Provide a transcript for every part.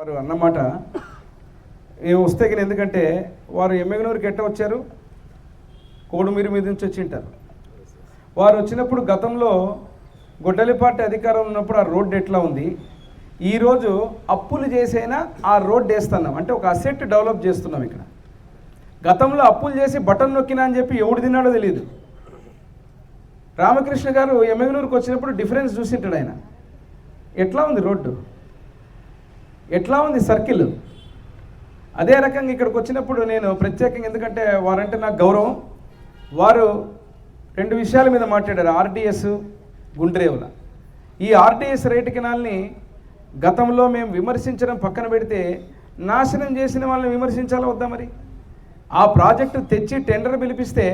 వారు అన్నమాట ఏం వస్తే కానీ, ఎందుకంటే వారు ఎమ్మెగనూరుకి ఎట్ట వచ్చారు, కోడుమీరి మీద నుంచి వచ్చి ఉంటారు. వారు వచ్చినప్పుడు గతంలో గొడ్డలిపాటి అధికారం ఉన్నప్పుడు ఆ రోడ్డు ఎట్లా ఉంది, ఈరోజు అప్పులు చేసైనా ఆ రోడ్డు వేస్తున్నాం అంటే ఒక అసెట్ డెవలప్ చేస్తున్నాం. ఇక్కడ గతంలో అప్పులు చేసి బటన్ నొక్కినా అని చెప్పి ఎవడు తిన్నాడో తెలియదు. రామకృష్ణ గారు ఎమ్మెగనూరుకి వచ్చినప్పుడు డిఫరెన్స్ చూసింటాడు. ఆయన ఎట్లా ఉంది రోడ్డు, ఎట్లా ఉంది సర్కిల్. అదే రకంగా ఇక్కడికి వచ్చినప్పుడు నేను ప్రత్యేకంగా, ఎందుకంటే వారంటే నాకు గౌరవం, వారు రెండు విషయాల మీద మాట్లాడారు. ఆర్డీఎస్, గుండ్రేవుల. ఈ ఆర్డీఎస్ రేటు కెనాల్ని గతంలో మేము విమర్శించడం పక్కన పెడితే నాశనం చేసిన వాళ్ళని విమర్శించాలా వద్దా? మరి ఆ ప్రాజెక్టు తెచ్చి టెండర్ పిలిపిస్తే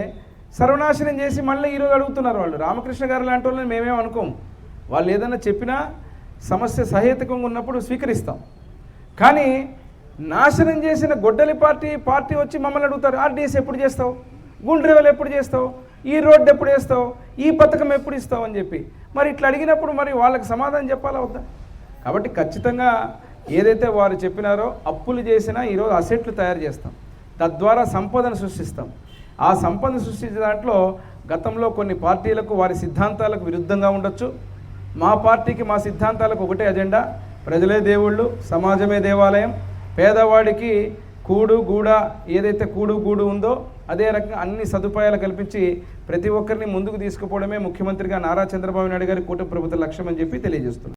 సర్వనాశనం చేసి మళ్ళీ ఈరోజు అడుగుతున్నారు వాళ్ళు. రామకృష్ణ గారు లాంటి వాళ్ళని మేమేం అనుకోము. వాళ్ళు ఏదైనా చెప్పినా సమస్య సహేతుకంగా ఉన్నప్పుడు స్వీకరిస్తాం. కానీ నాశనం చేసిన గొడ్డలి పార్టీ వచ్చి మమ్మల్ని అడుగుతారు, ఆర్డీఎస్ ఎప్పుడు చేస్తావు, గుండ్రేవులు ఎప్పుడు చేస్తావు, ఈ రోడ్డు ఎప్పుడు వేస్తావు, ఈ పథకం ఎప్పుడు ఇస్తావు అని చెప్పి. మరి ఇట్లా అడిగినప్పుడు మరి వాళ్ళకి సమాధానం చెప్పాలా వద్దా? కాబట్టి ఖచ్చితంగా ఏదైతే వారు చెప్పినారో, అప్పులు చేసినా ఈరోజు అసెట్లు తయారు చేస్తాం, తద్వారా సంపదను సృష్టిస్తాం. ఆ సంపదను సృష్టించే దాంట్లో గతంలో కొన్ని పార్టీలకు వారి సిద్ధాంతాలకు విరుద్ధంగా ఉండొచ్చు. మా పార్టీకి మా సిద్ధాంతాలకు ఒకటే అజెండా, ప్రజలే దేవుళ్ళు, సమాజమే దేవాలయం, పేదవాడికి కూడు గూడ ఏదైతే కూడు గూడు ఉందో అదే రకంగా అన్ని సదుపాయాలు కల్పించి ప్రతి ఒక్కరిని ముందుకు తీసుకుపోవడమే ముఖ్యమంత్రిగా నారా చంద్రబాబు నాయుడు గారి కూటమి ప్రభుత్వ లక్ష్యం అని చెప్పి తెలియజేస్తున్నారు.